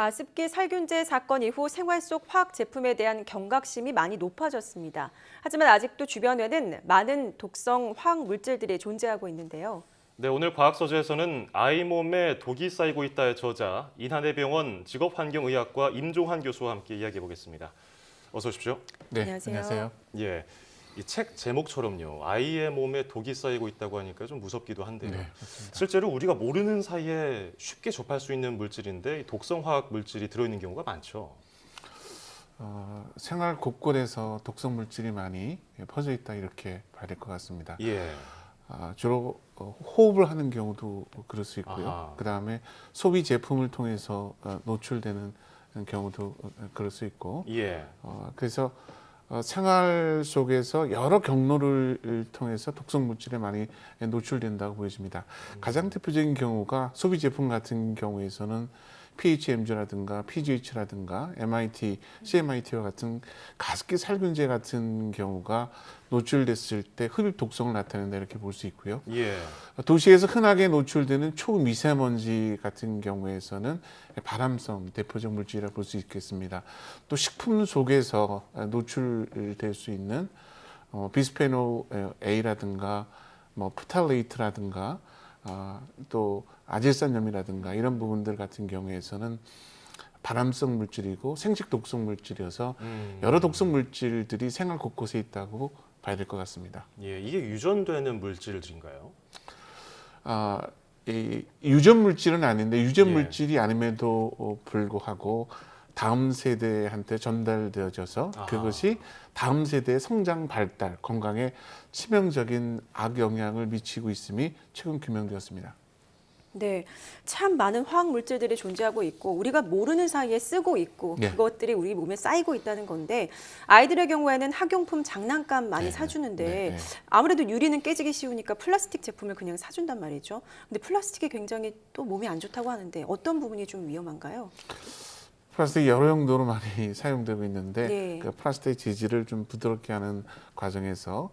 가습기 살균제 사건 이후 생활 속 화학 제품에 대한 경각심이 많이 높아졌습니다. 하지만 아직도 주변에는 많은 독성 화학 물질들이 존재하고 있는데요. 네, 오늘 과학서재에서는 아이 몸에 독이 쌓이고 있다의 저자, 인하대병원 직업환경의학과 임종환 교수와 함께 이야기해 보겠습니다. 어서 오십시오. 네, 안녕하세요. 안녕하세요. 예, 이 책 제목처럼요, 아이의 몸에 독이 쌓이고 있다고 하니까 좀 무섭기도 한데요. 네, 맞습니다. 실제로 우리가 모르는 사이에 쉽게 접할 수 있는 물질인데 이 독성 화학 물질이 들어있는 경우가 많죠. 생활 곳곳에서 독성 물질이 많이 퍼져 있다 이렇게 봐야 될 것 같습니다. 예, 주로 호흡을 하는 경우도 그럴 수 있고요. 아하. 그 다음에 소비 제품을 통해서 노출되는 경우도 그럴 수 있고, 예, 그래서 생활 속에서 여러 경로를 통해서 독성 물질에 많이 노출된다고 보여집니다. 가장 대표적인 경우가 소비 제품 같은 경우에서는 PHMG라든가 PGH라든가 MIT, CMIT와 같은 가습기 살균제 같은 경우가 노출됐을 때 흡입 독성을 나타낸다 이렇게 볼 수 있고요. 예, 도시에서 흔하게 노출되는 초미세먼지 같은 경우에서는 발암성 대표적 물질이라 볼 수 있겠습니다. 또 식품 속에서 노출될 수 있는 비스페놀 A라든가 프탈레이트라든가 또 아질산염이라든가 이런 부분들 같은 경우에서는 발암성 물질이고 생식 독성 물질이어서 여러 독성 물질들이 생활 곳곳에 있다고 봐야 될 것 같습니다. 예, 이게 유전되는 물질들인가요? 이 유전 물질은 아닌데 유전 예. 물질이 아님에도 불구하고 다음 세대한테 전달되어져서 아하. 그것이 다음 세대의 성장 발달 건강에 치명적인 악영향을 미치고 있음이 최근 규명되었습니다. 네, 참 많은 화학 물질들이 존재하고 있고 우리가 모르는 사이에 쓰고 있고 네. 그것들이 우리 몸에 쌓이고 있다는 건데 아이들의 경우에는 학용품 장난감 많이 네, 사주는데 네, 네. 아무래도 유리는 깨지기 쉬우니까 플라스틱 제품을 그냥 사준단 말이죠. 근데 플라스틱이 굉장히 또 몸에 안 좋다고 하는데 어떤 부분이 좀 위험한가요? 플라스틱이 여러 용도로 많이 사용되고 있는데 네. 그 플라스틱 재질을 좀 부드럽게 하는 과정에서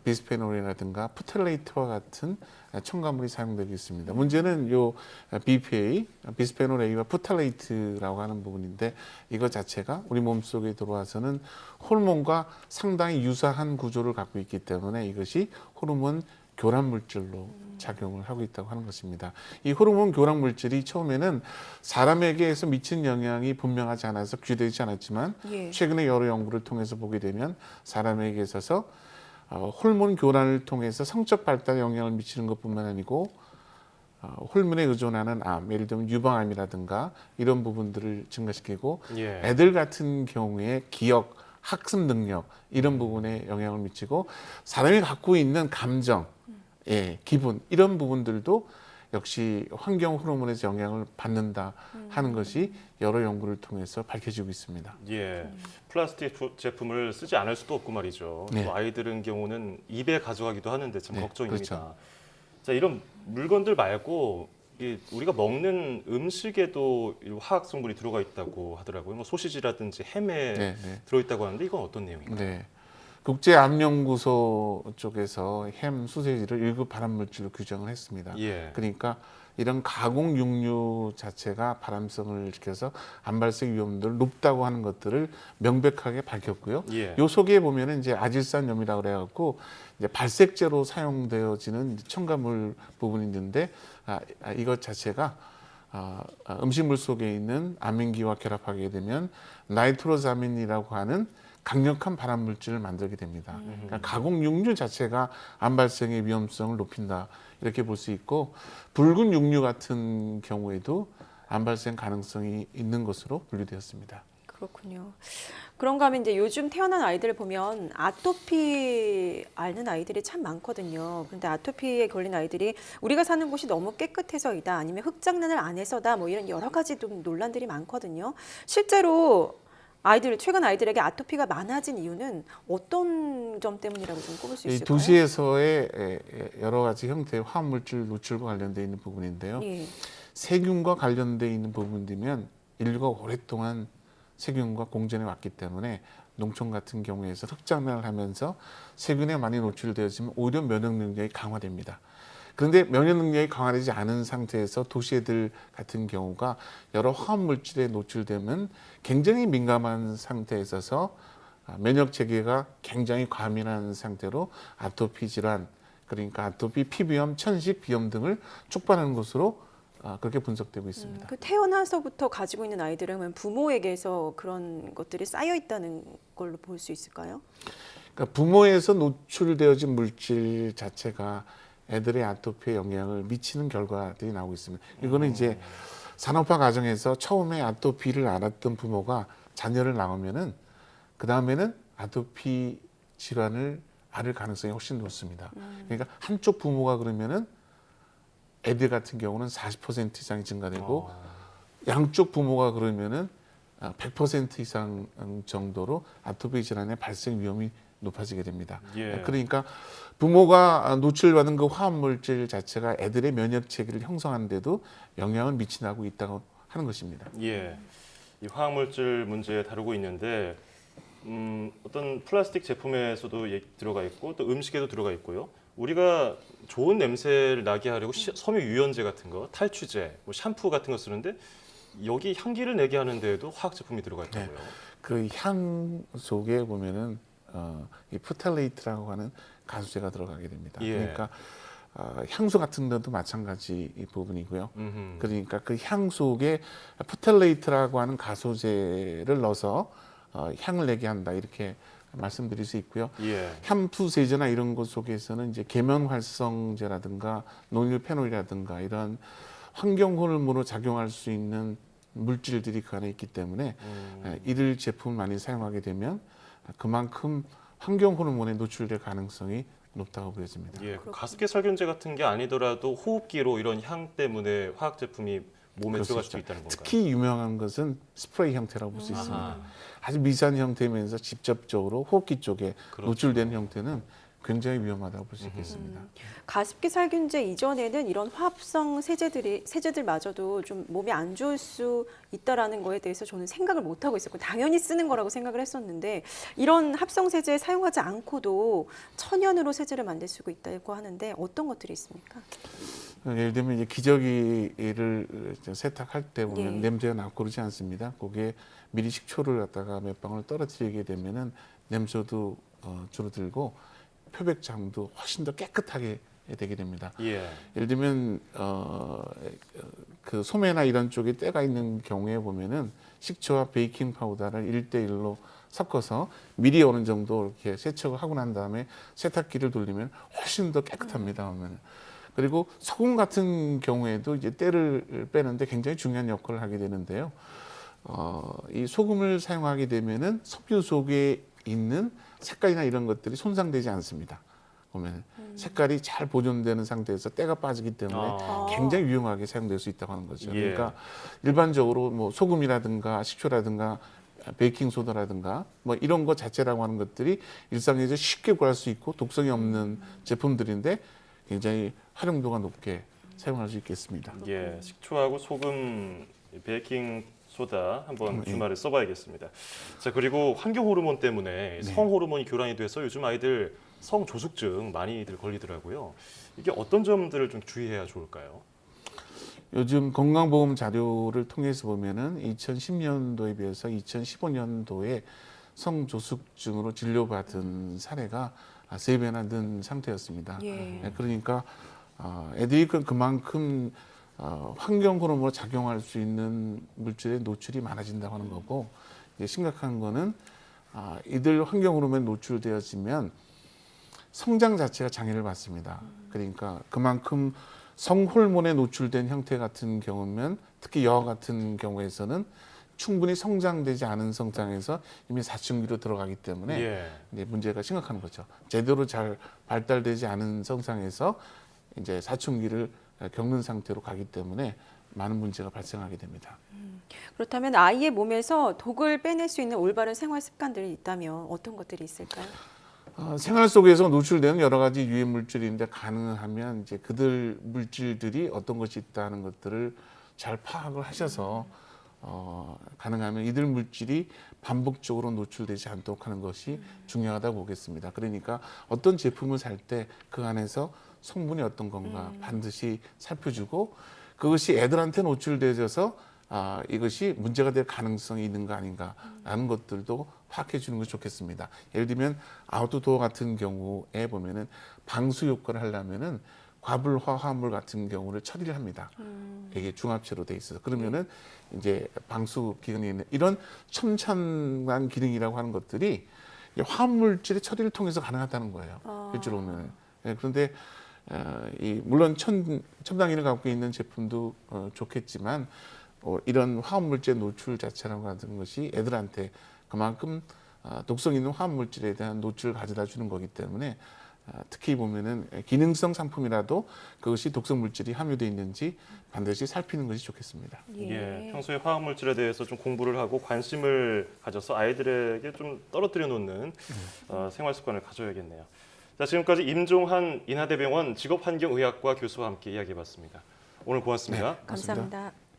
비스페놀이라든가 푸텔레이트와 같은 첨가물이 사용되고 있습니다. 문제는 요 BPA, 비스페놀 A와 푸텔레이트라고 하는 부분인데 이것 자체가 우리 몸속에 들어와서는 호르몬과 상당히 유사한 구조를 갖고 있기 때문에 이것이 호르몬 교란 물질로 작용을 하고 있다고 하는 것입니다. 이 호르몬 교란 물질이 처음에는 사람에게서 미친 영향이 분명하지 않아서 규되지 않았지만 예. 최근에 여러 연구를 통해서 보게 되면 사람에게 있어서 호르몬 교란을 통해서 성적 발달에 영향을 미치는 것뿐만 아니고 호르몬에 의존하는 암, 예를 들면 유방암이라든가 이런 부분들을 증가시키고 예. 애들 같은 경우에 기억, 학습 능력 이런 부분에 영향을 미치고 사람이 갖고 있는 감정, 기분 이런 부분들도 역시 환경 호르몬에서 영향을 받는다 하는 것이 여러 연구를 통해서 밝혀지고 있습니다. 예, 플라스틱 제품을 쓰지 않을 수도 없고 말이죠. 네. 또 아이들은 경우는 입에 가져가기도 하는데 참 네, 걱정입니다. 그렇죠. 자, 이런 물건들 말고 우리가 먹는 음식에도 이 화학 성분이 들어가 있다고 하더라고요. 뭐 소시지라든지 햄에 네, 네. 들어있다고 하는데 이건 어떤 내용인가요? 네. 국제암연구소 쪽에서 햄, 소세지를 1급 발암물질로 규정을 했습니다. 예. 그러니까 이런 가공 육류 자체가 발암성을 시켜서 암발생 위험도를 높다고 하는 것들을 명백하게 밝혔고요. 예. 요 속에 보면은 이제 아질산염이라고 그래갖고 이제 발색제로 사용되어지는 첨가물 부분이 있는데 이것 자체가 음식물 속에 있는 아민기와 결합하게 되면 나이트로자민이라고 하는 강력한 발암 물질을 만들게 됩니다. 그러니까 가공 육류 자체가 암 발생의 위험성을 높인다 이렇게 볼 수 있고 붉은 육류 같은 경우에도 암 발생 가능성이 있는 것으로 분류되었습니다. 그렇군요. 그런가 하면 이제 요즘 태어난 아이들을 보면 아토피 앓는 아이들이 참 많거든요. 근데 아토피에 걸린 아이들이 우리가 사는 곳이 너무 깨끗해서이다 아니면 흙장난을 안 해서다 뭐 이런 여러 가지 좀 논란들이 많거든요. 실제로 최근 아이들에게 아토피가 많아진 이유는 어떤 점 때문이라고 좀 꼽을 수 이 있을까요? 도시에서의 여러 가지 형태의 화학물질 노출과 관련되어 있는 부분인데요. 예. 세균과 관련되어 있는 부분이면 인류가 오랫동안 세균과 공존해 왔기 때문에 농촌 같은 경우에서 흙장난을 하면서 세균에 많이 노출되어지면 오히려 면역 능력이 강화됩니다. 그런데 면역 능력이 강화되지 않은 상태에서 도시애들 같은 경우가 여러 화학 물질에 노출되면 굉장히 민감한 상태에 있어서 면역 체계가 굉장히 과민한 상태로 아토피 질환, 그러니까 아토피, 피부염, 천식, 비염 등을 촉발하는 것으로 그렇게 분석되고 있습니다. 그 태어나서부터 가지고 있는 아이들은 그러면 부모에게서 그런 것들이 쌓여 있다는 걸로 볼 수 있을까요? 그러니까 부모에서 노출되어진 물질 자체가 애들의 아토피에 영향을 미치는 결과들이 나오고 있습니다. 이거는 이제 산업화 과정에서 처음에 아토피를 앓았던 부모가 자녀를 낳으면은 그 다음에는 아토피 질환을 앓을 가능성이 훨씬 높습니다. 그러니까 한쪽 부모가 그러면은 애들 같은 경우는 40% 이상이 증가되고 양쪽 부모가 그러면은 100% 이상 정도로 아토피 질환의 발생 위험이 높아지게 됩니다. 예. 그러니까 부모가 노출받은 그 화합물질 자체가 애들의 면역 체계를 형성하는 데도 영향을 미치고 있다고 하는 것입니다. 예. 이 화학물질 문제 다루고 있는데 어떤 플라스틱 제품에서도 들어가 있고 또 음식에도 들어가 있고요. 우리가 좋은 냄새를 나게 하려고 섬유 유연제 같은 거, 탈취제, 뭐 샴푸 같은 거 쓰는데 여기 향기를 내게 하는 데에도 화학 제품이 들어가 있다고요. 그 향 속에 보면은 이 프탈레이트라고 하는 가수제가 들어가게 됩니다. 예. 그러니까 향수 같은 데도 마찬가지 이 부분이고요. 그러니까 그 향 속에 프탈레이트라고 하는 가소제를 넣어서 향을 내게 한다 이렇게 말씀드릴 수 있고요. 예. 샴푸 세제나 이런 것 속에서는 이제 계면 활성제라든가 노닐 페놀이라든가 이런 환경 호르몬으로 작용할 수 있는 물질들이 그 안에 있기 때문에 이를 제품을 많이 사용하게 되면 그만큼 환경 호르몬에 노출될 가능성이 높다고 보여집니다. 예. 가습기 살균제 같은 게 아니더라도 호흡기로 이런 향 때문에 화학 제품이 몸에 들어갈 수도 있다는 건가요? 특히 유명한 것은 스프레이 형태라고 볼 수 있습니다. 아하. 아주 미세한 형태면서 직접적으로 호흡기 쪽에 그렇죠. 노출되는 형태는 굉장히 위험하다고 볼 수 있겠습니다. 가습기 살균제 이전에는 이런 화합성 세제들마저도 좀 몸에 안 좋을 수 있다라는 거에 대해서 저는 생각을 못 하고 있었고 당연히 쓰는 거라고 생각을 했었는데 이런 합성 세제 사용하지 않고도 천연으로 세제를 만들 수 있다고 하는데 어떤 것들이 있습니까? 예를 들면 이제 기저귀를 세탁할 때 보면 예. 냄새가 나고 그러지 않습니다. 거기에 미리 식초를 갖다가 몇 방울 떨어뜨리게 되면은 냄새도 줄어들고 표백장도 훨씬 더 깨끗하게 되게 됩니다. 예. 예를 들면 그 소매나 이런 쪽에 때가 있는 경우에 보면은 식초와 베이킹 파우더를 1대1로 섞어서 미리 어느 정도 이렇게 세척을 하고 난 다음에 세탁기를 돌리면 훨씬 더 깨끗합니다. 보면. 그리고 소금 같은 경우에도 이제 때를 빼는데 굉장히 중요한 역할을 하게 되는데요. 이 소금을 사용하게 되면은 석유 속에 있는 색깔이나 이런 것들이 손상되지 않습니다. 보면 색깔이 잘 보존되는 상태에서 때가 빠지기 때문에 굉장히 유용하게 사용될 수 있다고 하는 거죠. 예. 그러니까 일반적으로 뭐 소금이라든가 식초라든가 베이킹 소다라든가 뭐 이런 것 자체라고 하는 것들이 일상에서 쉽게 구할 수 있고 독성이 없는 제품들인데 굉장히 활용도가 높게 사용할 수 있겠습니다. 예. 식초하고 소금, 베이킹 소다 한번 주말에 써봐야겠습니다. 자, 그리고 환경 호르몬 때문에 성 호르몬이 교란이 돼서 요즘 아이들 성 조숙증 많이들 걸리더라고요. 이게 어떤 점들을 좀 주의해야 좋을까요? 요즘 건강보험 자료를 통해서 보면은 2010년도에 비해서 2015년도에 성조숙증으로 진료받은 사례가 3배나 는 상태였습니다. 예. 그러니까 애들이 그만큼 환경 호르몬으로 작용할 수 있는 물질의 노출이 많아진다고 하는 거고 이제 심각한 거는 이들 환경 호르몬에 노출되어지면 성장 자체가 장애를 받습니다. 그러니까 그만큼 성호르몬에 노출된 형태 같은 경우면 특히 여아 같은 경우에서는 충분히 성장되지 않은 성장에서 이미 사춘기로 들어가기 때문에 예. 이제 문제가 심각한 거죠. 제대로 잘 발달되지 않은 성장에서 이제 사춘기를 겪는 상태로 가기 때문에 많은 문제가 발생하게 됩니다. 그렇다면 아이의 몸에서 독을 빼낼 수 있는 올바른 생활 습관들이 있다면 어떤 것들이 있을까요? 생활 속에서 노출되는 여러 가지 유해 물질인데 가능하면 이제 그들 물질들이 어떤 것이 있다는 것들을 잘 파악을 하셔서 가능하면 이들 물질이 반복적으로 노출되지 않도록 하는 것이 중요하다고 보겠습니다. 그러니까 어떤 제품을 살 때 그 안에서 성분이 어떤 건가 반드시 살펴주고 그것이 애들한테 노출되어서 이것이 문제가 될 가능성이 있는가 아닌가라는 것들도 파악해 주는 것이 좋겠습니다. 예를 들면 아웃도어 같은 경우에 보면은 방수 효과를 하려면은 과불화 화합물 같은 경우를 처리를 합니다. 이게 중합체로 돼 있어서 그러면은 이제 방수 기능이 있는 이런 첨찬한 기능이라고 하는 것들이 화합물질의 처리를 통해서 가능하다는 거예요. 실제로는. 그런데 물론 첨단 기능을 갖고 있는 제품도 좋겠지만 이런 화합물질 노출 자체라고 하는 것이 애들한테 그만큼 독성 있는 화합물질에 대한 노출을 가져다 주는 거기 때문에 특히 보면은 기능성 상품이라도 그것이 독성 물질이 함유되어 있는지 반드시 살피는 것이 좋겠습니다. 예, 평소에 화학 물질에 대해서 좀 공부를 하고 관심을 가져서 아이들에게 좀 떨어뜨려 놓는 생활 습관을 가져야겠네요. 자, 지금까지 임종한 인하대병원 직업환경의학과 교수와 함께 이야기해봤습니다. 오늘 고맙습니다. 네, 고맙습니다. 감사합니다.